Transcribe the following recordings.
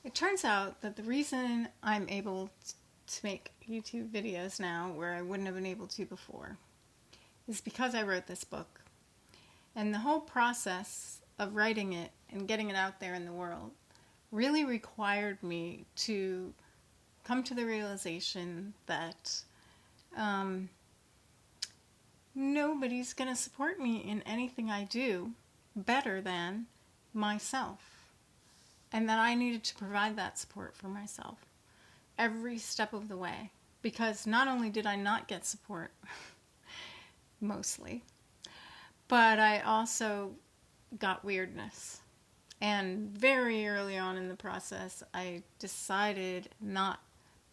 It turns out that the reason I'm able to make YouTube videos now where I wouldn't have been able to before is because I wrote this book. And the whole process of writing it and getting it out there in the world really required me to come to the realization that nobody's going to support me in anything I do better than myself. And that I needed to provide that support for myself every step of the way. Because not only did I not get support, mostly, but I also got weirdness. And very early on in the process, I decided not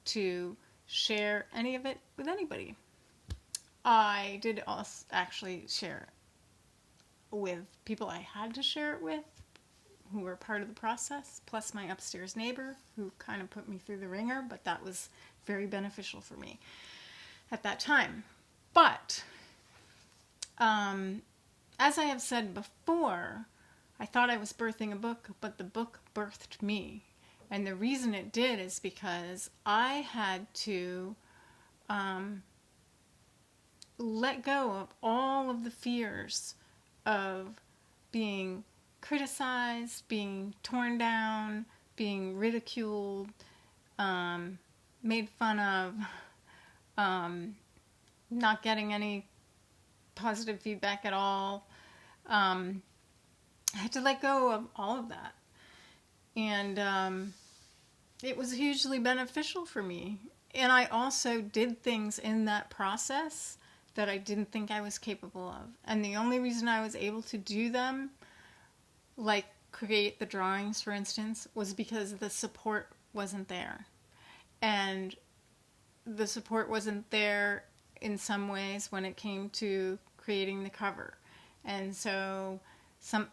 to share any of it with anybody. I did also actually share it with people I had to share it with, who were part of the process, plus my upstairs neighbor, who kind of put me through the ringer, but that was very beneficial for me at that time. But, as I have said before, I thought I was birthing a book, but the book birthed me. And the reason it did is because I had to let go of all of the fears of being criticized, being torn down, being ridiculed, made fun of, not getting any positive feedback at all. I had to let go of all of that. And it was hugely beneficial for me. And I also did things in that process that I didn't think I was capable of. And the only reason I was able to do them, like create the drawings, for instance, was because the support wasn't there. And the support wasn't there in some ways when it came to creating the cover. And so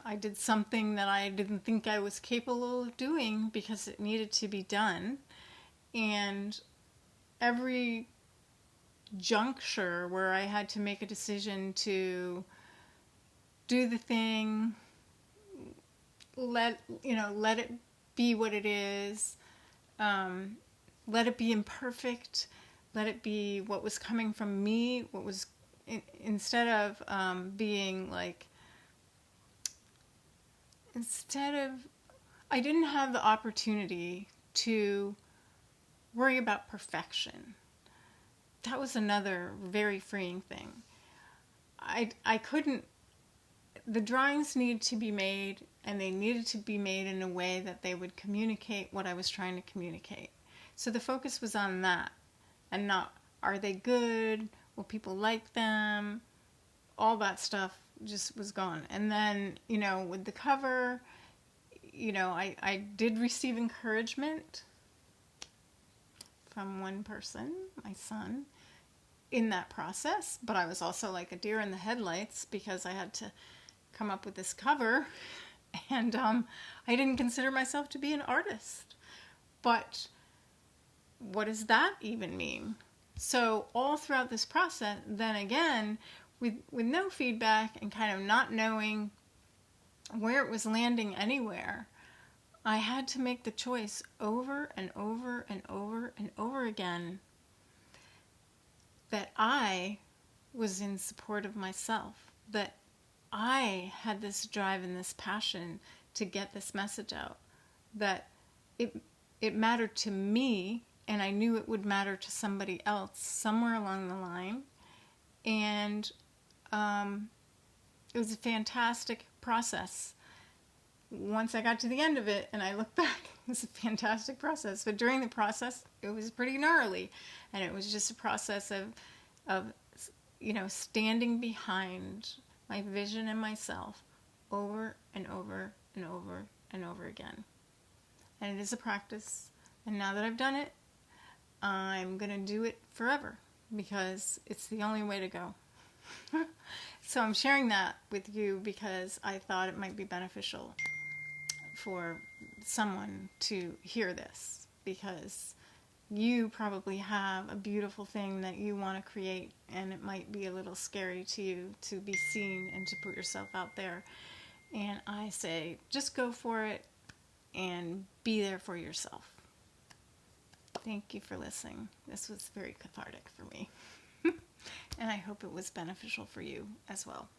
I did something that I didn't think I was capable of doing because it needed to be done. And every juncture where I had to make a decision to do the thing, let it be what it is, let it be imperfect, let it be what was coming from me, what was, instead of being like, I didn't have the opportunity to worry about perfection. That was another very freeing thing. I couldn't, the drawings needed to be made, and they needed to be made in a way that they would communicate what I was trying to communicate. So the focus was on that, and not, are they good? Will people like them? All that stuff just was gone. And then, with the cover, I did receive encouragement from one person, my son, in that process, but I was also like a deer in the headlights because I had to come up with this cover, and I didn't consider myself to be an artist. But what does that even mean? So all throughout this process, then again, with no feedback and kind of not knowing where it was landing anywhere, I had to make the choice over and over and over and over again that I was in support of myself, that I had this drive and this passion to get this message out, that it mattered to me, and I knew it would matter to somebody else somewhere along the line. And it was a fantastic process. Once I got to the end of it and I look back, it was a fantastic process. But during the process, it was pretty gnarly. And it was just a process of standing behind my vision and myself over and over and over and over again. And it is a practice. And now that I've done it, I'm going to do it forever because it's the only way to go. So I'm sharing that with you because I thought it might be beneficial for someone to hear this, because you probably have a beautiful thing that you want to create, and it might be a little scary to you to be seen and to put yourself out there. And I say, just go for it and be there for yourself. Thank you for listening. This was very cathartic for me. And I hope it was beneficial for you as well.